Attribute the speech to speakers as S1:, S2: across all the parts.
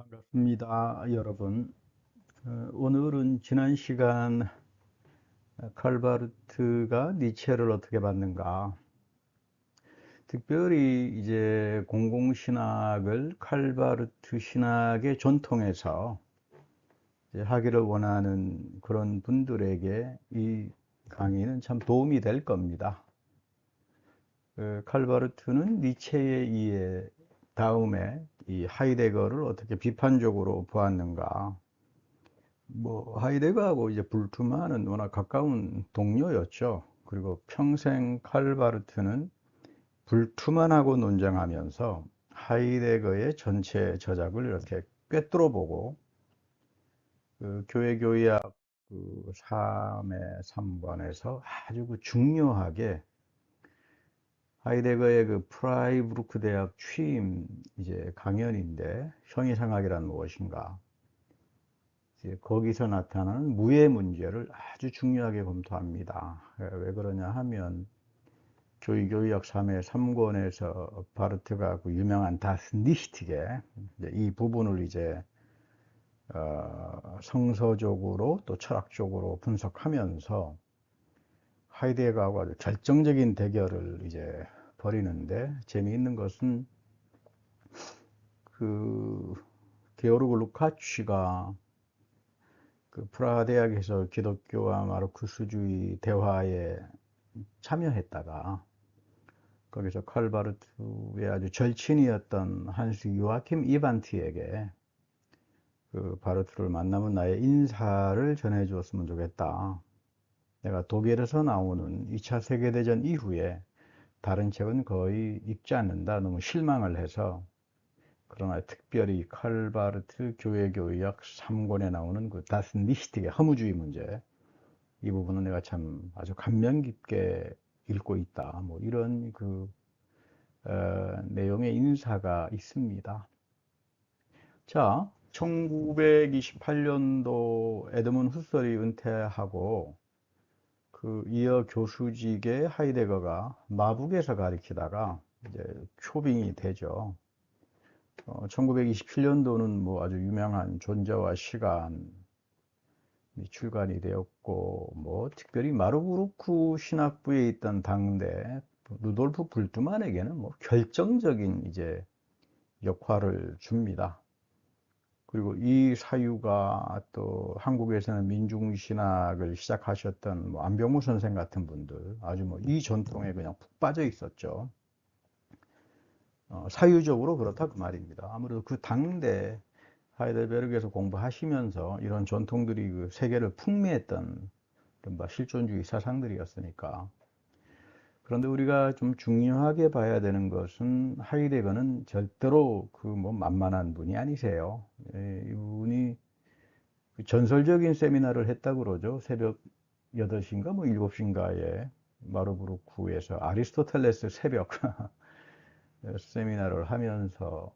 S1: 반갑습니다, 여러분. 오늘은 지난 시간 칼바르트가 니체를 어떻게 봤는가, 특별히 이제 공공신학을 칼바르트 신학의 전통에서 이제 하기를 원하는 그런 분들에게 이 강의는 참 도움이 될 겁니다. 칼바르트는 니체의 이해 다음에 이 하이데거를 어떻게 비판적으로 보았는가. 하이데거하고 이제 불트만은 워낙 가까운 동료였죠. 그리고 평생 칼바르트는 불트만하고 논쟁하면서 하이데거의 전체 저작을 이렇게 꿰뚫어 보고, 그 교회교의학 그 3의 3권에서 아주 그 중요하게 하이데거의 그 프라이부르크 대학 취임 이제 강연인데, 형이상학이란 무엇인가, 거기서 나타나는 무의 문제를 아주 중요하게 검토합니다. 왜 그러냐 하면 교의학 3의 3권에서 바르트가 그 유명한 다스 니히tige 이 부분을 이제 성서적으로 또 철학적으로 분석하면서 하이데거하고 아주 결정적인 대결을 이제 벌이는데, 재미있는 것은 그 게오르그 루카치가 그 프라하 대학에서 기독교와 마르크스주의 대화에 참여했다가 거기서 칼바르트의 아주 절친이었던 한스 요아킴 이반트에게 그 바르트를 만나면 나의 인사를 전해 주었으면 좋겠다. 내가 독일에서 나오는 2차 세계대전 이후에 다른 책은 거의 읽지 않는다. 너무 실망을 해서. 그러나 특별히 칼바르트 교회교의학 3권에 나오는 그 다스 니히tige 허무주의 문제, 이 부분은 내가 참 아주 감명 깊게 읽고 있다. 이런 내용의 인사가 있습니다. 자, 1928년도 에드문 후설이 은퇴하고 이어 교수직에 하이데거가 마북에서 가르치다가 이제 초빙이 되죠. 1927년도는 아주 유명한 존재와 시간이 출간이 되었고, 특별히 마르부르크 신학부에 있던 당대 루돌프 불트만에게는 결정적인 이제 역할을 줍니다. 그리고 이 사유가 또 한국에서는 민중신학을 시작하셨던 안병무 선생 같은 분들, 아주 이 전통에 그냥 푹 빠져 있었죠. 사유적으로 그렇다 그 말입니다. 아무래도 그 당대 하이델베르크에서 공부하시면서 이런 전통들이 그 세계를 풍미했던 실존주의 사상들이었으니까. 그런데 우리가 좀 중요하게 봐야 되는 것은 하이데거는 절대로 만만한 분이 아니세요. 이분이 전설적인 세미나를 했다고 그러죠. 새벽 8시인가 7시인가에 마르부르크에서 아리스토텔레스 새벽 세미나를 하면서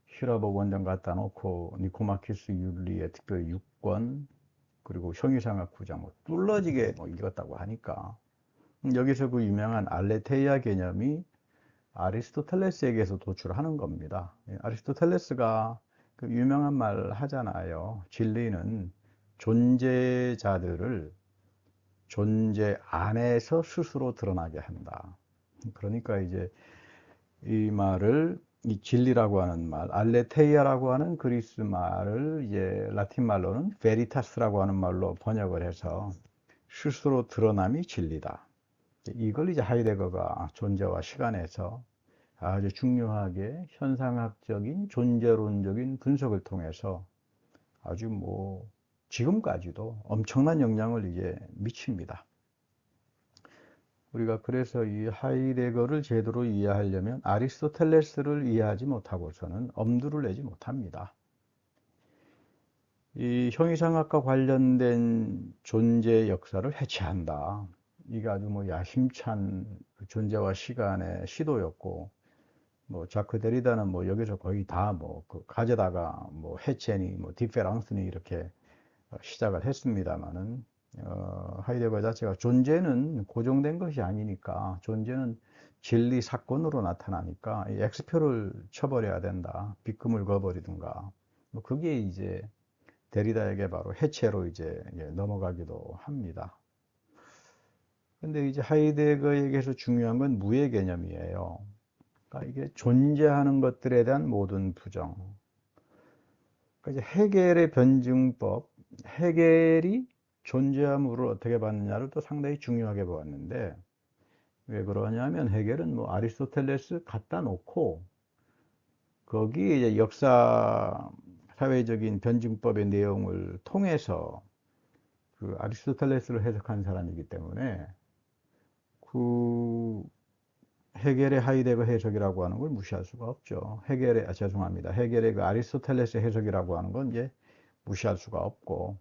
S1: 히라복 원전 갖다 놓고 니코마키스 윤리의 특별 6권 그리고 형이상학 9장 뚫러지게 읽었다고 하니까, 여기서 그 유명한 알레테이아 개념이 아리스토텔레스에게서 도출하는 겁니다. 아리스토텔레스가 그 유명한 말 하잖아요. 진리는 존재자들을 존재 안에서 스스로 드러나게 한다. 그러니까 이제 이 말을, 이 진리라고 하는 말, 알레테이아라고 하는 그리스 말을 이제 라틴 말로는 베리타스라고 하는 말로 번역을 해서 스스로 드러남이 진리다. 이걸 이제 하이데거가 존재와 시간에서 아주 중요하게 현상학적인 존재론적인 분석을 통해서 아주 지금까지도 엄청난 영향을 이제 미칩니다. 우리가 그래서 이 하이데거를 제대로 이해하려면 아리스토텔레스를 이해하지 못하고서는 엄두를 내지 못합니다. 이 형이상학과 관련된 존재 역사를 해체한다. 이게 아주 야심찬 존재와 시간의 시도였고, 자크 데리다는 여기서 거의 다 가져다가 해체니 디페랑스니 이렇게 시작을 했습니다만은, 하이데거 자체가 존재는 고정된 것이 아니니까, 존재는 진리 사건으로 나타나니까 이 X표를 쳐버려야 된다. 빗금을 그어버리든가 뭐 그게 이제 데리다에게 바로 해체로 이제 넘어가기도 합니다. 근데 이제 하이데거에게서 중요한 건 무의 개념이에요. 그러니까 이게 존재하는 것들에 대한 모든 부정. 그러니까 이제 헤겔의 변증법, 헤겔이 존재와 무를 어떻게 봤느냐를 또 상당히 중요하게 보았는데, 왜 그러냐면 헤겔은 뭐 아리스토텔레스 갖다 놓고 거기에 이제 역사 사회적인 변증법의 내용을 통해서 그 아리스토텔레스를 해석한 사람이기 때문에 그 헤겔의 하이데거 해석이라고 하는 걸 무시할 수가 없죠. 죄송합니다. 헤겔의 그 아리스토텔레스 해석이라고 하는 건 이제 무시할 수가 없고,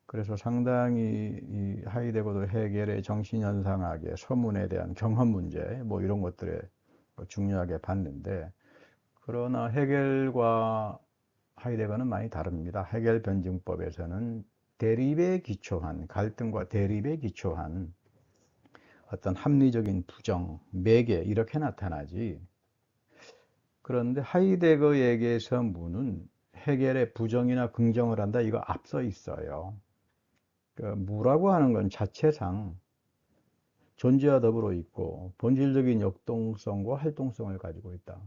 S1: 그래서 상당히 이 하이데거도 헤겔의 정신현상학의 서문에 대한 경험 문제, 뭐 이런 것들에 중요하게 봤는데, 그러나 헤겔과 하이데거는 많이 다릅니다. 헤겔 변증법에서는 대립에 기초한, 갈등과 대립에 기초한 어떤 합리적인 부정, 매개 이렇게 나타나지. 그런데 하이데거에게서 무는 헤겔의 부정이나 긍정을 한다, 이거 앞서 있어요. 그 무라고 하는 건 자체상 존재와 더불어 있고 본질적인 역동성과 활동성을 가지고 있다.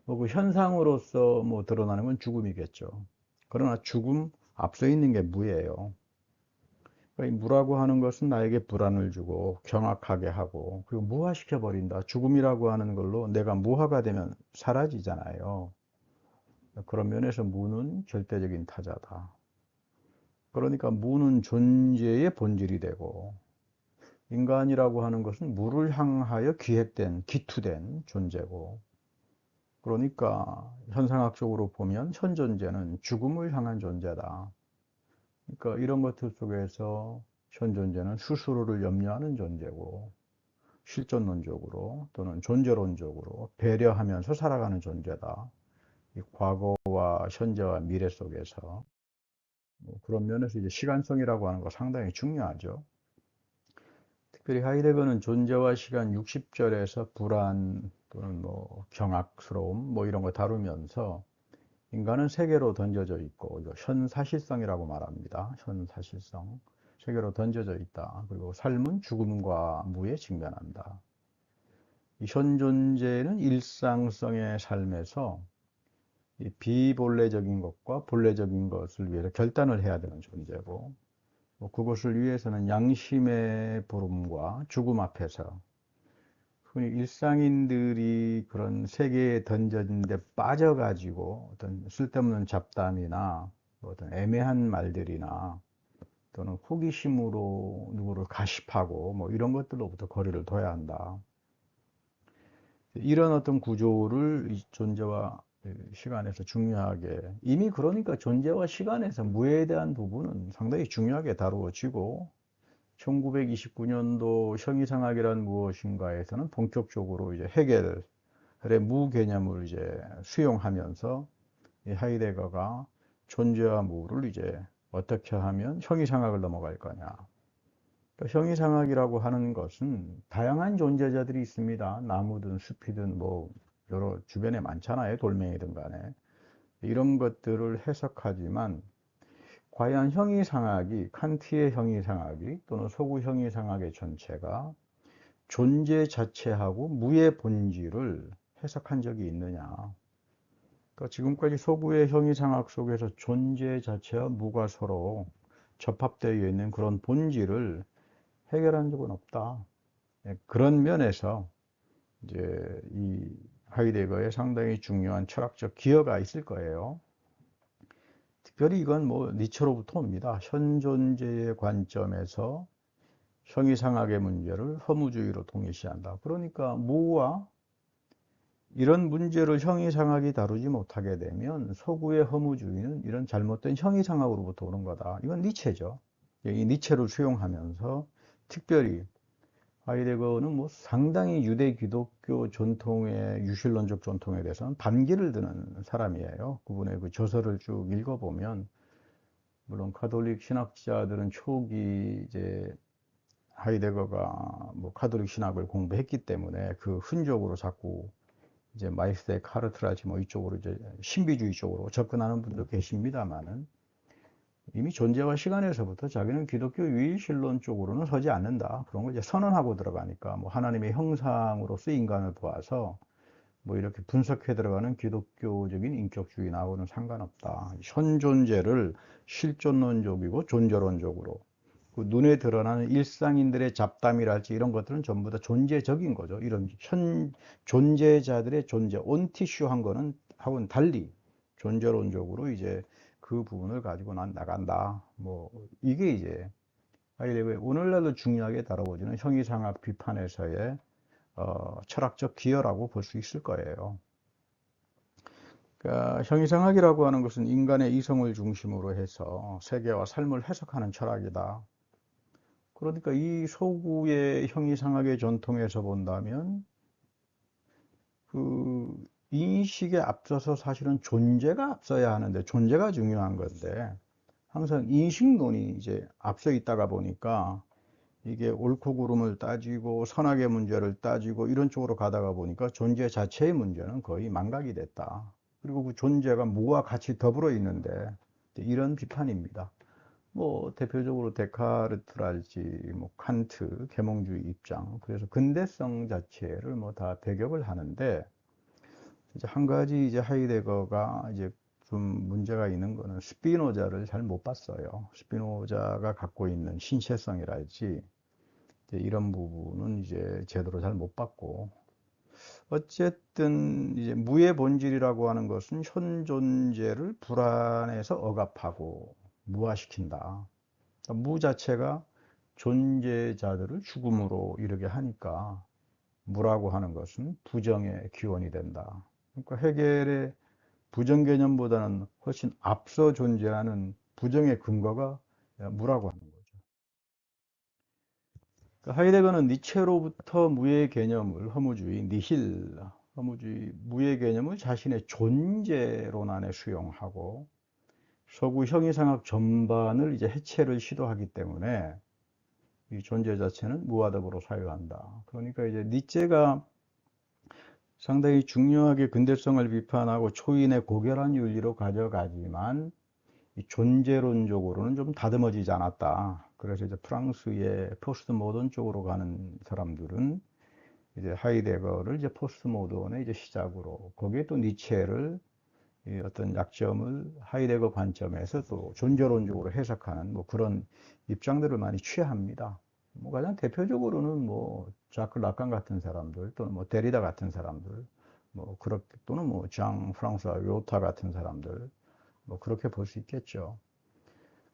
S1: 뭐 그 현상으로서 뭐 드러나는 건 죽음이겠죠. 그러나 죽음 앞서 있는 게 무예요. 그러니까 이 무라고 하는 것은 나에게 불안을 주고 경악하게 하고 그리고 무화시켜 버린다. 죽음이라고 하는 걸로 내가 무화가 되면 사라지잖아요. 그런 면에서 무는 절대적인 타자다. 그러니까 무는 존재의 본질이 되고, 인간이라고 하는 것은 무를 향하여 기획된, 기투된 존재고, 그러니까 현상학적으로 보면 현 존재는 죽음을 향한 존재다. 그러니까 이런 것들 속에서 현 존재는 스스로를 염려하는 존재고, 실존론적으로 또는 존재론적으로 배려하면서 살아가는 존재다. 이 과거와 현재와 미래 속에서 뭐 그런 면에서 이제 시간성이라고 하는 거 상당히 중요하죠. 특별히 하이데거는 존재와 시간 60절에서 불안 또는 뭐 경악스러움 뭐 이런 거 다루면서 인간은 세계로 던져져 있고, 이거 현사실성이라고 말합니다. 현사실성. 세계로 던져져 있다. 그리고 삶은 죽음과 무에 직면한다. 이 현 존재는 일상성의 삶에서 이 비본래적인 것과 본래적인 것을 위해서 결단을 해야 되는 존재고, 뭐 그것을 위해서는 양심의 부름과 죽음 앞에서, 흔히 일상인들이 그런 세계에 던져진 데 빠져가지고 어떤 쓸데없는 잡담이나 어떤 애매한 말들이나 또는 호기심으로 누구를 가십하고 뭐 이런 것들로부터 거리를 둬야 한다. 이런 어떤 구조를 이 존재와 시간에서 중요하게, 이미 그러니까 존재와 시간에서 무에 대한 부분은 상당히 중요하게 다루어지고, 1929년도 형이상학이란 무엇인가에서는 본격적으로 이제 헤겔의 무 개념을 이제 수용하면서 이 하이데거가 존재와 무를 이제 어떻게 하면 형이상학을 넘어갈 거냐. 그러니까 형이상학이라고 하는 것은 다양한 존재자들이 있습니다. 나무든 숲이든 뭐 여러 주변에 많잖아요. 돌멩이든 간에. 이런 것들을 해석하지만 과연 형이상학이, 칸트의 형이상학이 또는 서구 형이상학의 전체가 존재 자체하고 무의 본질을 해석한 적이 있느냐. 그러니까 지금까지 서구의 형이상학 속에서 존재 자체와 무가 서로 접합되어 있는 그런 본질을 해결한 적은 없다. 그런 면에서 이제 이 하이데거의 상당히 중요한 철학적 기여가 있을 거예요. 특별히 이건 뭐 니체로부터 옵니다. 현 존재의 관점에서 형이상학의 문제를 허무주의로 동일시한다. 그러니까 무와 이런 문제를 형이상학이 다루지 못하게 되면 서구의 허무주의는 이런 잘못된 형이상학으로부터 오는 거다. 이건 니체죠. 이 니체를 수용하면서 특별히 하이데거는 뭐 상당히 유대 기독교 전통의 유실론적 전통에 대해서는 반기를 드는 사람이에요. 그분의 그 저서를 쭉 읽어보면, 물론 가톨릭 신학자들은 초기 이제 하이데거가 뭐 가톨릭 신학을 공부했기 때문에 그 흔적으로 자꾸 이제 마이스터 카르트랄지 뭐 이쪽으로 이제 신비주의 쪽으로 접근하는 분도 계십니다만은 이미 존재와 시간에서부터 자기는 기독교 유일신론 쪽으로는 서지 않는다. 그런 걸 이제 선언하고 들어가니까 뭐 하나님의 형상으로서 인간을 보아서 뭐 이렇게 분석해 들어가는 기독교적인 인격주의하고는 상관없다. 현 존재를 실존론적이고 존재론적으로 그 눈에 드러나는 일상인들의 잡담이랄지 이런 것들은 전부 다 존재적인 거죠. 이런 현 존재자들의 존재, 온티슈한 거는 하고는 달리 존재론적으로 이제 그 부분을 가지고 난 나간다. 뭐 이게 이제 하이데거의 오늘날도 중요하게 다뤄보지는 형이상학 비판에서의 철학적 기여라고 볼 수 있을 거예요. 그러니까 형이상학이라고 하는 것은 인간의 이성을 중심으로 해서 세계와 삶을 해석하는 철학이다. 그러니까 이 서구의 형이상학의 전통에서 본다면 그 인식에 앞서서 사실은 존재가 앞서야 하는데 존재가 중요한 건데 항상 인식론이 이제 앞서 있다가 보니까 이게 옳고 그름을 따지고 선악의 문제를 따지고 이런 쪽으로 가다가 보니까 존재 자체의 문제는 거의 망각이 됐다. 그리고 그 존재가 무와 같이 더불어 있는데 이런 비판입니다. 뭐 대표적으로 데카르트랄지 뭐 칸트 계몽주의 입장 그래서 근대성 자체를 뭐 다 배격을 하는데 이제 한 가지 이제 하이데거가 이제 좀 문제가 있는 거는 스피노자를 잘 못 봤어요. 스피노자가 갖고 있는 신체성이랄지 이런 부분은 이제 제대로 잘 못 봤고 어쨌든 이제 무의 본질이라고 하는 것은 현 존재를 불안해서 억압하고 무화시킨다. 그러니까 무 자체가 존재자들을 죽음으로 이르게 하니까 무라고 하는 것은 부정의 기원이 된다. 그러니까 헤겔의 부정 개념보다는 훨씬 앞서 존재하는 부정의 근거가 무라고 하는 거죠. 그러니까 하이데거는 니체로부터 무의 개념을 허무주의, 니힐, 허무주의, 무의 개념을 자신의 존재론 안에 수용하고 서구 형이상학 전반을 이제 해체를 시도하기 때문에 이 존재 자체는 무와 더불어 사유한다. 그러니까 이제 니체가 상당히 중요하게 근대성을 비판하고 초인의 고결한 윤리로 가져가지만 이 존재론적으로는 좀 다듬어지지 않았다. 그래서 이제 프랑스의 포스트 모던 쪽으로 가는 사람들은 이제 하이데거를 이제 포스트 모던의 이제 시작으로 거기에 또 니체를 어떤 약점을 하이데거 관점에서 또 존재론적으로 해석하는 뭐 그런 입장들을 많이 취합니다. 뭐 가장 대표적으로는 뭐 자크 라칸 같은 사람들 또는 뭐 데리다 같은 사람들 뭐 그렇게 또는 뭐 장 프랑스와 요타 같은 사람들 뭐 그렇게 볼 수 있겠죠.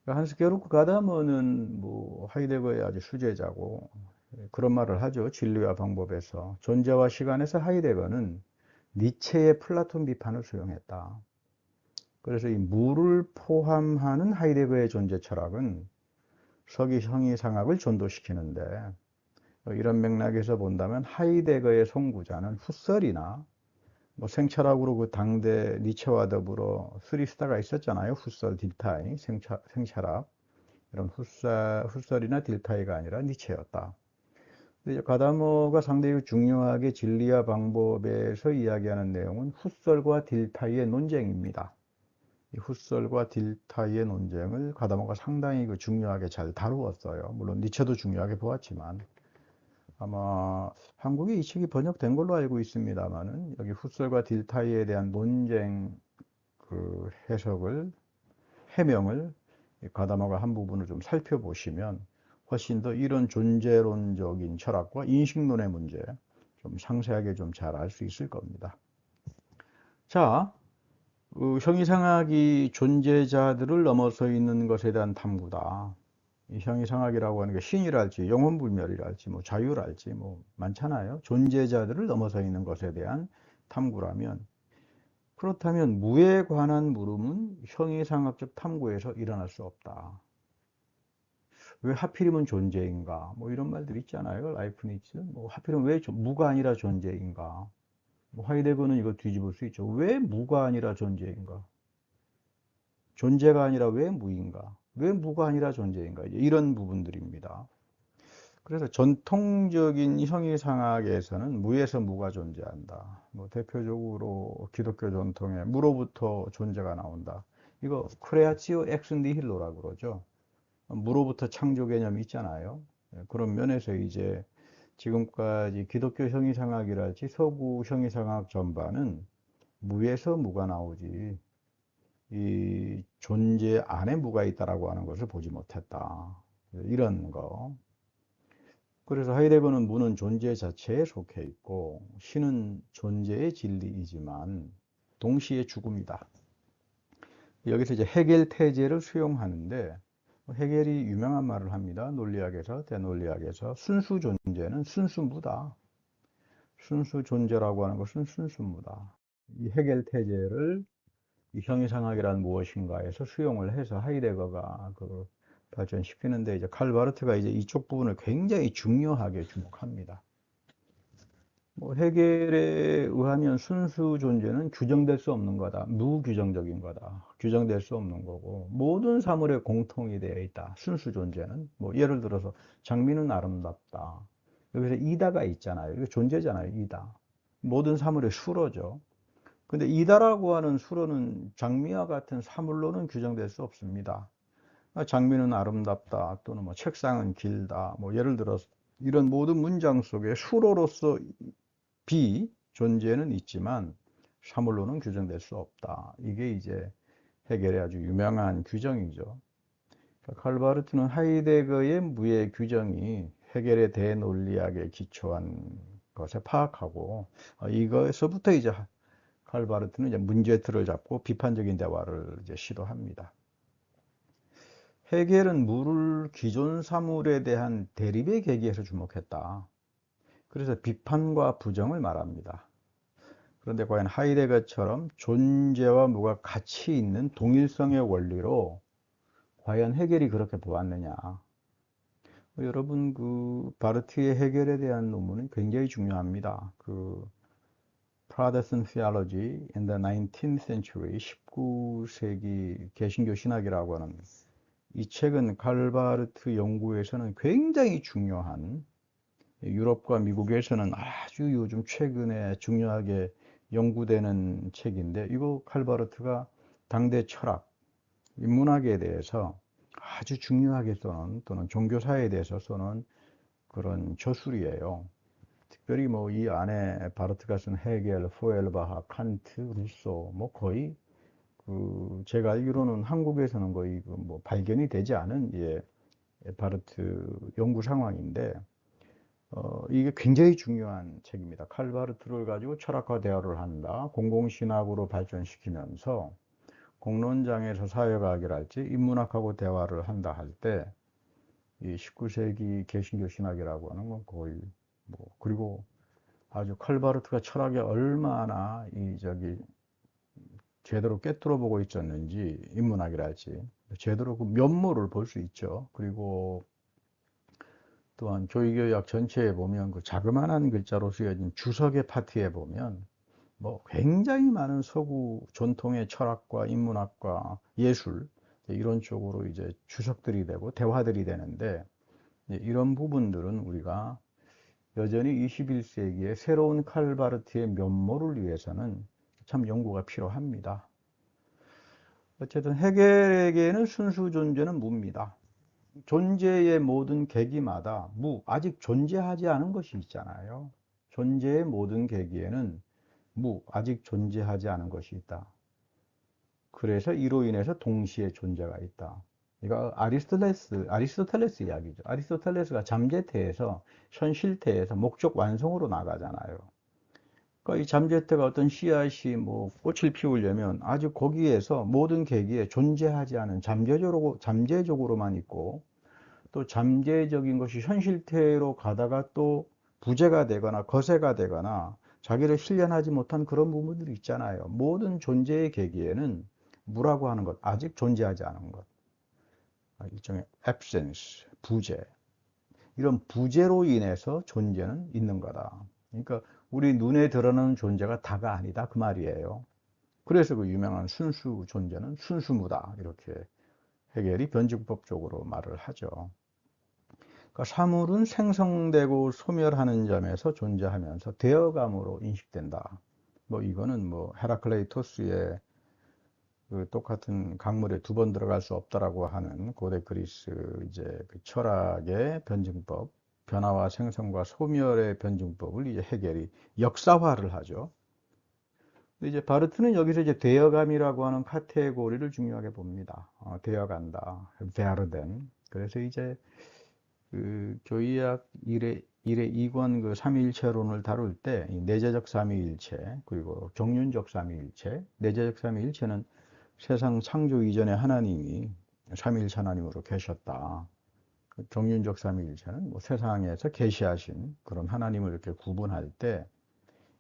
S1: 한스 게르크 가다머는 뭐 하이데거의 아주 수제자고 그런 말을 하죠. 진리와 방법에서 존재와 시간에서 하이데거는 니체의 플라톤 비판을 수용했다. 그래서 이 무를 포함하는 하이데거의 존재 철학은 서기 형이상학을 전도시키는데 이런 맥락에서 본다면 하이데거의 송구자는 후설이나 뭐 생철학으로 그 당대 니체와 더불어 쓰리스타가 있었잖아요. 후설, 딜타이, 생철학 이런 후설이나 딜타이가 아니라 니체였다. 근데 가다머가 상당히 중요하게 진리와 방법에서 이야기하는 내용은 후설과 딜타이의 논쟁입니다. 이 후설과 딜타이의 논쟁을 가다머가 상당히 중요하게 잘 다루었어요. 물론 니체도 중요하게 보았지만 아마 한국에 이 책이 번역된 걸로 알고 있습니다만은 여기 후설과 딜타이에 대한 논쟁 그 해석을 해명을 가다마가 한 부분을 좀 살펴보시면 훨씬 더 이런 존재론적인 철학과 인식론의 문제 좀 상세하게 좀 잘 알 수 있을 겁니다. 자, 형이상학이 존재자들을 넘어서 있는 것에 대한 탐구다. 이 형이상학이라고 하는 게 신이랄지 영혼불멸이랄지 뭐 자유랄지 뭐 많잖아요. 존재자들을 넘어서 있는 것에 대한 탐구라면 그렇다면 무에 관한 물음은 형이상학적 탐구에서 일어날 수 없다. 왜 하필이면 존재인가? 뭐 이런 말들 있잖아요. 라이프니츠. 뭐 하필이면 왜 무가 아니라 존재인가? 뭐 하이데거는 이거 뒤집을 수 있죠. 왜 무가 아니라 존재인가? 존재가 아니라 왜 무인가? 왜 무가 아니라 존재인가? 이런 부분들입니다. 그래서 전통적인 형이상학에서는 무에서 무가 존재한다. 뭐 대표적으로 기독교 전통에 무로부터 존재가 나온다. 이거 크레아치오 엑스 니힐로라고 그러죠. 무로부터 창조 개념이 있잖아요. 예, 그런 면에서 이제 지금까지 기독교 형이상학이랄지 서구 형이상학 전반은 무에서 무가 나오지 이 존재 안에 무가 있다라고 하는 것을 보지 못했다. 이런 거. 그래서 하이데거는 무는 존재 자체에 속해 있고 신은 존재의 진리이지만 동시에 죽음이다. 여기서 이제 헤겔 태제를 수용하는데 헤겔이 유명한 말을 합니다. 논리학에서, 대논리학에서 순수 존재는 순수무다. 순수 존재라고 하는 것은 순수무다. 이 헤겔 태제를 이 형이상학이란 무엇인가에서 수용을 해서 하이데거가 그 발전시키는데 이제 칼바르트가 이제 이쪽 부분을 굉장히 중요하게 주목합니다. 뭐 헤겔에 의하면 순수 존재는 규정될 수 없는 거다. 무규정적인 거다. 규정될 수 없는 거고 모든 사물에 공통이 되어 있다. 순수 존재는 뭐 예를 들어서 장미는 아름답다. 여기서 이다가 있잖아요. 이거 존재잖아요. 이다. 모든 사물의 수로죠. 근데 이다라고 하는 수로는 장미와 같은 사물로는 규정될 수 없습니다. 장미는 아름답다 또는 뭐 책상은 길다 뭐 예를 들어서 이런 모든 문장 속에 수로로서 존재는 있지만 사물로는 규정될 수 없다. 이게 이제 헤겔의 아주 유명한 규정이죠. 그러니까 칼바르트는 하이데거의 무의 규정이 헤겔의 대논리학에 기초한 것을 파악하고 이거에서부터 이제 칼바르트는 이제 문제틀을 잡고 비판적인 대화를 이제 시도합니다. 헤겔은 무를 기존 사물에 대한 대립의 계기에서 주목했다. 그래서 비판과 부정을 말합니다. 그런데 과연 하이데거처럼 존재와 무가 같이 있는 동일성의 원리로 과연 헤겔이 그렇게 보았느냐. 여러분 그 바르트의 헤겔에 대한 논문은 굉장히 중요합니다. 그 Protestant Theology in the 19th Century 19세기 개신교 신학이라고 하는 이 책은 칼바르트 연구에서는 굉장히 중요한 유럽과 미국에서는 아주 요즘 최근에 중요하게 연구되는 책인데 이거 칼바르트가 당대 철학, 인문학에 대해서 아주 중요하게 써놓은 또는 종교사에 대해서 써놓은 그런 저술이에요. 특별히 뭐 이 안에 바르트가 쓴 헤겔, 포엘바하, 칸트, 루소 뭐 거의 그 제가 알기로는 한국에서는 거의 그 뭐 발견이 되지 않은 예, 바르트 연구 상황인데 이게 굉장히 중요한 책입니다. 칼바르트를 가지고 철학과 대화를 한다. 공공신학으로 발전시키면서 공론장에서 사회과학이랄지 인문학하고 대화를 한다 할 때 이 19세기 개신교 신학이라고 하는 건 거의 뭐 그리고 아주 칼바르트가 철학에 얼마나 이 저기 제대로 꿰뚫어 보고 있었는지 인문학이랄지 제대로 그 면모를 볼 수 있죠. 그리고 또한 조이교약 전체에 보면 그 자그마한 글자로 쓰여진 주석의 파트에 보면 뭐 굉장히 많은 서구 전통의 철학과 인문학과 예술 이런 쪽으로 이제 주석들이 되고 대화들이 되는데 이런 부분들은 우리가 여전히 21세기의 새로운 칼바르트의 면모를 위해서는 참 연구가 필요합니다. 어쨌든 헤겔에게는 순수 존재는 무입니다. 존재의 모든 계기마다 아직 존재하지 않은 것이 있잖아요. 존재의 모든 계기에는 아직 존재하지 않은 것이 있다. 그래서 이로 인해서 동시에 존재가 있다. 이거 아리스토텔레스 이야기죠. 아리스토텔레스가 잠재태에서 현실태에서 목적 완성으로 나가잖아요. 그러니까 이 잠재태가 어떤 씨앗이 뭐 꽃을 피우려면 아직 거기에서 모든 계기에 존재하지 않은 잠재적으로만 있고 또 잠재적인 것이 현실태로 가다가 또 부재가 되거나 거세가 되거나 자기를 실현하지 못한 그런 부분들이 있잖아요. 모든 존재의 계기에는 무라고 하는 것, 아직 존재하지 않은 것, 일종의 absence, 부재. 이런 부재로 인해서 존재는 있는 거다. 그러니까 우리 눈에 드러나는 존재가 다가 아니다 그 말이에요. 그래서 그 유명한 순수 존재는 순수무다 이렇게 헤겔이 변증법적으로 말을 하죠. 그러니까 사물은 생성되고 소멸하는 점에서 존재하면서 되어감으로 인식된다. 뭐 이거는 뭐 헤라클레이토스의 그 똑같은 강물에 두 번 들어갈 수 없다라고 하는 고대 그리스 이제 그 철학의 변증법, 변화와 생성과 소멸의 변증법을 이제 헤겔이 역사화를 하죠. 근데 이제 바르트는 여기서 이제 되어감이라고 하는 카테고리를 중요하게 봅니다. 되어간다. 베르덴. 그래서 이제 그 교의학 1의 2권 그 삼위일체론을 다룰 때 내재적 삼위일체 그리고 경륜적 삼위일체, 내재적 삼위일체는 세상 창조 이전에 하나님이 삼위일체 하나님으로 계셨다. 경륜적 삼위일체는 뭐 세상에서 계시하신 그런 하나님을 이렇게 구분할 때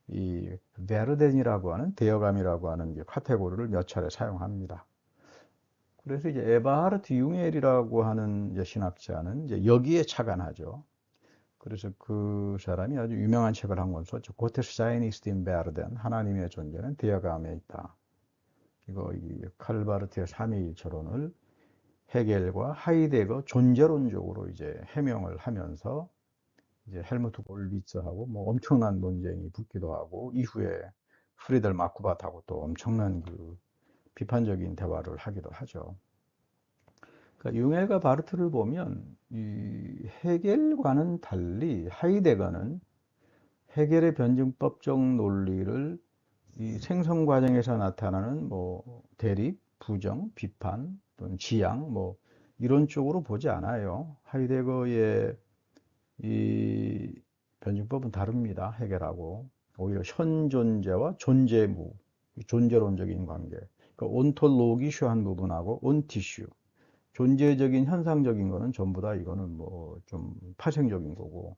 S1: 이 베르덴이라고 하는 되어감이라고 하는 이제 카테고리를 몇 차례 사용합니다. 그래서 이제 에바하르트 융엘이라고 하는 이제 신학자는 이제 여기에 착안하죠. 그래서 그 사람이 아주 유명한 책을 한 권 썼죠. 고테스 사이니스트 인 베르덴, 하나님의 존재는 되어감에 있다. 이거 이 칼바르트의 삼위일체론을 헤겔과 하이데거 존재론적으로 이제 해명을 하면서 이제 헬무트 골비츠하고 뭐 엄청난 논쟁이 붙기도 하고 이후에 프리델 마쿠바트하고 또 엄청난 그 비판적인 대화를 하기도 하죠. 그러니까 융헬과 바르트를 보면 이 헤겔과는 달리 하이데거는 헤겔의 변증법적 논리를 이 생성 과정에서 나타나는 뭐 대립, 부정, 비판 또는 지향 뭐 이런 쪽으로 보지 않아요. 하이데거의 이 변증법은 다릅니다. 헤겔하고 오히려 현 존재와 존재무, 존재론적인 관계. 그러니까 온톨로기슈한 부분하고 온티슈, 존재적인 현상적인 거는 전부 다 이거는 뭐 좀 파생적인 거고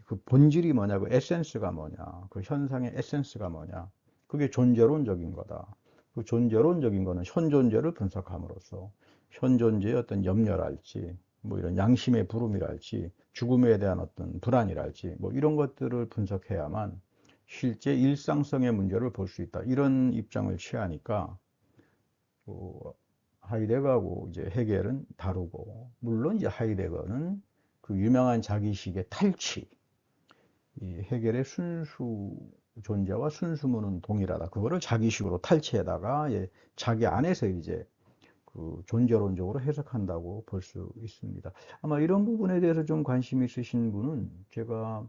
S1: 그 본질이 뭐냐, 그 에센스가 뭐냐, 그 현상의 에센스가 뭐냐, 그게 존재론적인 거다. 그 존재론적인 거는 현 존재를 분석함으로써 현 존재의 어떤 염려랄지, 뭐 이런 양심의 부름이랄지, 죽음에 대한 어떤 불안이랄지, 뭐 이런 것들을 분석해야만 실제 일상성의 문제를 볼 수 있다. 이런 입장을 취하니까 그 하이데거하고 이제 헤겔은 다르고, 물론 이제 하이데거는 그 유명한 자기식의 탈취, 이 헤겔의 순수 존재와 순수문은 동일하다. 그거를 자기식으로 탈취해다가 자기 안에서 이제 그 존재론적으로 해석한다고 볼 수 있습니다. 아마 이런 부분에 대해서 좀 관심 있으신 분은 제가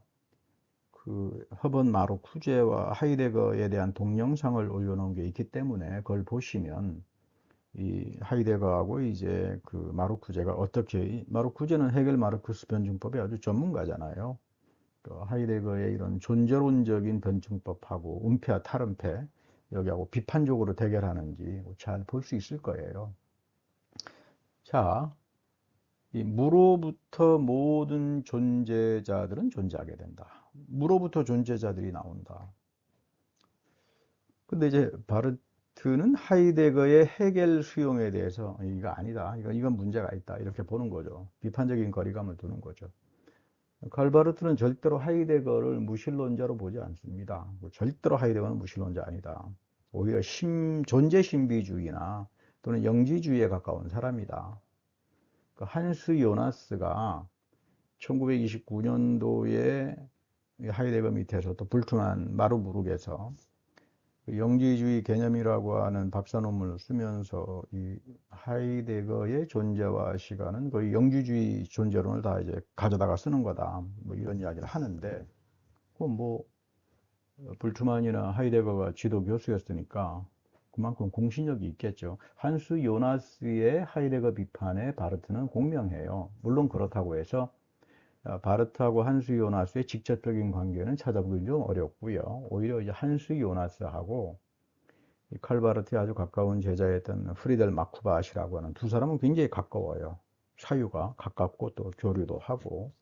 S1: 그 허번 마루쿠제와 하이데거에 대한 동영상을 올려놓은 게 있기 때문에 그걸 보시면 이 하이데거하고 이제 그 마루쿠제가 어떻게, 마루쿠제는 헤겔 마르크스 변증법의 아주 전문가잖아요. 그 하이데거의 이런 존재론적인 변증법하고 은폐와 탈은폐 여기하고 비판적으로 대결하는지 잘 볼 수 있을 거예요. 자, 이 무로부터 모든 존재자들은 존재하게 된다. 무로부터 존재자들이 나온다. 근데 이제 바르트는 하이데거의 헤겔 수용에 대해서 이거 아니다. 이건 문제가 있다. 이렇게 보는 거죠. 비판적인 거리감을 두는 거죠. 칼바르트는 절대로 하이데거를 무신론자로 보지 않습니다. 절대로 하이데거는 무신론자 아니다. 오히려 존재 신비주의나 또는 영지주의에 가까운 사람이다. 그 한스 요나스가 1929년도에 하이데거 밑에서 또 불퉁한 마르부르크에서 영지주의 개념이라고 하는 박사 논문을 쓰면서 이 하이데거의 존재와 시간은 거의 영지주의 존재론을 다 이제 가져다가 쓰는 거다. 뭐 이런 이야기를 하는데, 그뭐 불트만이나 하이데거가 지도 교수였으니까 그만큼 공신력이 있겠죠. 한스 요나스의 하이데거 비판에 바르트는 공명해요. 물론 그렇다고 해서 바르트하고 한스 요나스의 직접적인 관계는 찾아보기 좀 어렵고요. 오히려 이제 한스 요나스하고 칼바르트의 아주 가까운 제자였던 프리델 마쿠바시라고 하는 두 사람은 굉장히 가까워요. 사유가 가깝고 또 교류도 하고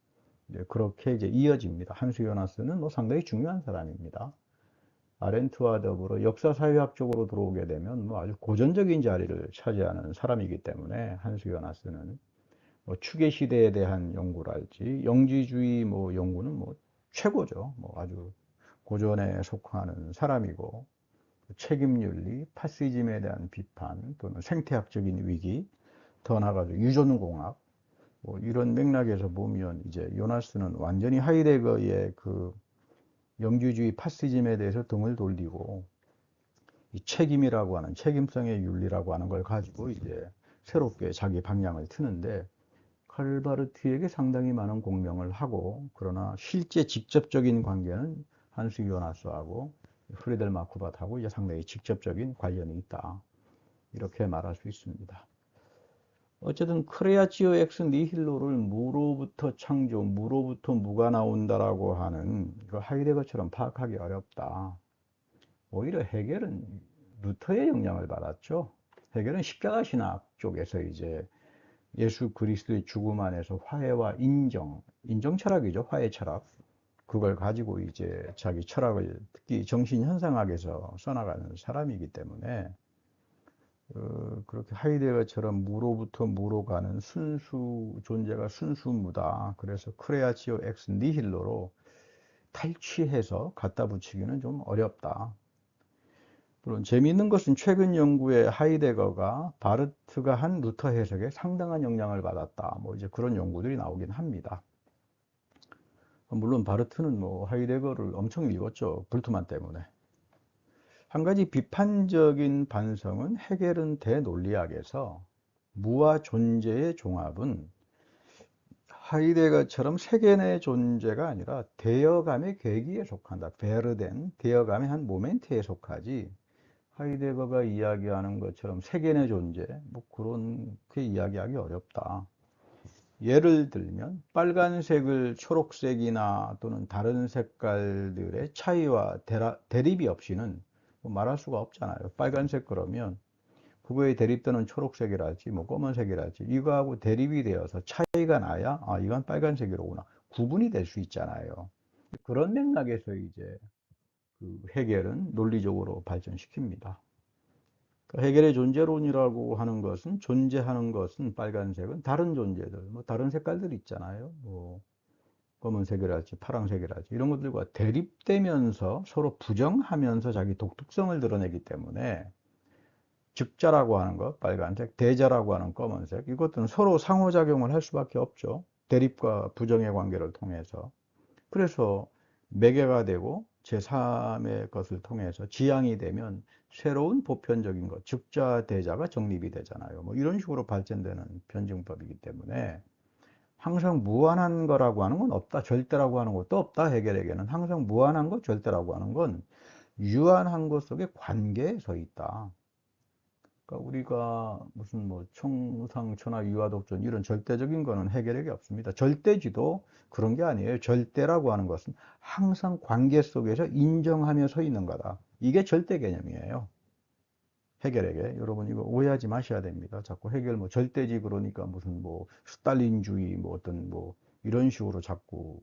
S1: 이제 그렇게 이제 이어집니다. 한스 요나스는 뭐 상당히 중요한 사람입니다. 아렌트와 더불어 역사사회학 쪽으로 들어오게 되면 뭐 아주 고전적인 자리를 차지하는 사람이기 때문에 한스 요나스는 뭐 추계 시대에 대한 연구랄지 영지주의 뭐 연구는 뭐 최고죠. 뭐 아주 고전에 속하는 사람이고 책임윤리, 파시즘에 대한 비판 또는 생태학적인 위기, 더 나아가서 유전공학 뭐 이런 맥락에서 보면 이제 요나스는 완전히 하이데거의 그 영주주의 파시즘에 대해서 등을 돌리고 이 책임이라고 하는 책임성의 윤리라고 하는 걸 가지고 이제 새롭게 자기 방향을 트는데 칼바르트에게 상당히 많은 공명을 하고 그러나 실제 직접적인 관계는 한스 요나스하고 프리델 마쿠밭하고 이제 상당히 직접적인 관련이 있다. 이렇게 말할 수 있습니다. 어쨌든 크레아치오 엑스 니힐로를 무로부터 창조, 무로부터 무가 나온다라고 하는 그 하이데거처럼 파악하기 어렵다. 오히려 헤겔은 루터의 영향을 받았죠. 헤겔은 십자가 신학 쪽에서 이제 예수 그리스도의 죽음 안에서 화해와 인정 철학이죠. 화해 철학. 그걸 가지고 이제 자기 철학을 특히 정신 현상학에서 써나가는 사람이기 때문에 그렇게 하이데거처럼 무로부터 무로 가는 순수 존재가 순수무다. 그래서 크레아치오 엑스 니힐로로 탈취해서 갖다 붙이기는 좀 어렵다. 물론 재미있는 것은 최근 연구에 하이데거가 바르트가 한 루터 해석에 상당한 영향을 받았다. 뭐 이제 그런 연구들이 나오긴 합니다. 물론 바르트는 뭐 하이데거를 엄청 읽었죠. 불트만 때문에. 한 가지 비판적인 반성은 헤겔은 대논리학에서 무와 존재의 종합은 하이데거처럼 세계 내 존재가 아니라 대여감의 계기에 속한다. 베르덴, 대여감의 한 모멘트에 속하지 하이데거가 이야기하는 것처럼 세계 내 존재, 뭐 그렇게 이야기하기 어렵다. 예를 들면 빨간색을 초록색이나 또는 다른 색깔들의 차이와 대립이 없이는 뭐 말할 수가 없잖아요. 빨간색 그러면 그거에 대립되는 초록색이랄지 뭐 검은색이랄지 이거하고 대립이 되어서 차이가 나야 아 이건 빨간색이로구나 구분이 될 수 있잖아요. 그런 맥락에서 이제 그 헤겔은 논리적으로 발전시킵니다. 그러니까 헤겔의 존재론이라고 하는 것은 존재하는 것은 빨간색은 다른 존재들 뭐 다른 색깔들 있잖아요. 뭐 검은색이랄지 파란색이랄지 이런 것들과 대립되면서 서로 부정하면서 자기 독특성을 드러내기 때문에 즉자라고 하는 것, 빨간색, 대자라고 하는 검은색, 이것들은 서로 상호작용을 할 수밖에 없죠. 대립과 부정의 관계를 통해서. 그래서 매개가 되고 제3의 것을 통해서 지향이 되면 새로운 보편적인 것, 즉자, 대자가 정립이 되잖아요. 뭐 이런 식으로 발전되는 변증법이기 때문에 항상 무한한 거라고 하는 건 없다. 절대라고 하는 것도 없다. 헤겔에게는 항상 무한한 것, 절대라고 하는 건 유한한 것 속에 관계에 서 있다. 그러니까 우리가 무슨 뭐 총상천하 유화독존 이런 절대적인 거는 헤겔에게 없습니다. 절대지도 그런 게 아니에요. 절대라고 하는 것은 항상 관계 속에서 인정하며 서 있는 거다. 이게 절대 개념이에요. 헤겔에게. 여러분 이거 오해하지 마셔야 됩니다. 자꾸 헤겔 뭐 절대지 그러니까 무슨 뭐 스탈린주의 뭐 어떤 뭐 이런 식으로 자꾸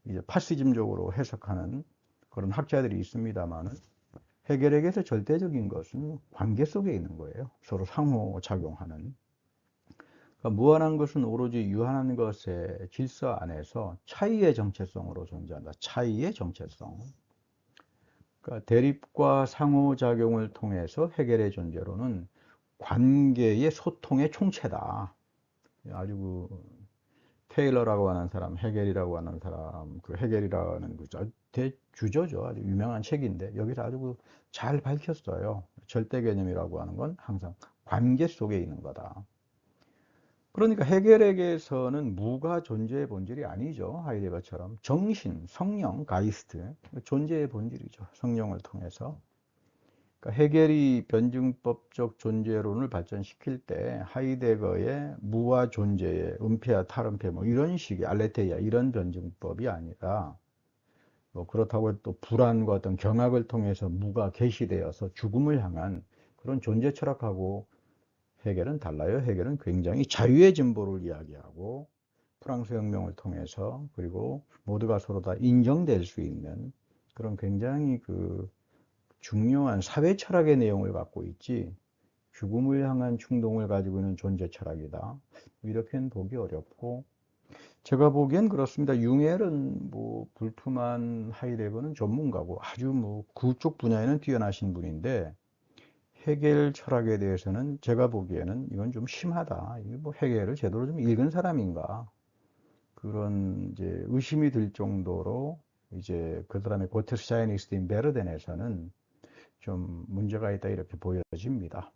S1: 이제 파시즘적으로 해석하는 그런 학자들이 있습니다만은 해결에게서 절대적인 것은 관계 속에 있는 거예요. 서로 상호작용하는. 그러니까 무한한 것은 오로지 유한한 것의 질서 안에서 차이의 정체성으로 존재한다. 차이의 정체성. 그러니까 대립과 상호작용을 통해서 해결의 존재로는 관계의 소통의 총체다. 아주 그 테일러라고 하는 사람, 헤겔이라고 하는 사람, 그 헤겔이라는 그 대주저죠. 아주 유명한 책인데 여기서 아주 잘 밝혔어요. 절대 개념이라고 하는 건 항상 관계 속에 있는 거다. 그러니까 헤겔에게서는 무가 존재의 본질이 아니죠. 하이데거처럼 정신, 성령, 가이스트, 존재의 본질이죠. 성령을 통해서. 그러니까 헤겔이 변증법적 존재론을 발전시킬 때 하이데거의 무와 존재의 은폐와 탈은폐 뭐 이런 식의 알레테이아 이런 변증법이 아니라 뭐 그렇다고 또 불안과 어떤 경악을 통해서 무가 계시되어서 죽음을 향한 그런 존재 철학하고 헤겔은 달라요. 헤겔은 굉장히 자유의 진보를 이야기하고 프랑스 혁명을 통해서 그리고 모두가 서로 다 인정될 수 있는 그런 굉장히 그 중요한 사회 철학의 내용을 갖고 있지 죽음을 향한 충동을 가지고 있는 존재 철학이다. 이렇게는 보기 어렵고 제가 보기엔 그렇습니다. 융헬은 뭐 불프만 하이데거는 전문가고 아주 뭐 그쪽 분야에는 뛰어나신 분인데 헤겔 철학에 대해서는 제가 보기에는 이건 좀 심하다. 이게 뭐 헤겔을 제대로 좀 읽은 사람인가? 그런 이제 의심이 들 정도로 이제 그 사람의 고테르 샤이니스트인 베르덴에서는 좀 문제가 있다 이렇게 보여집니다.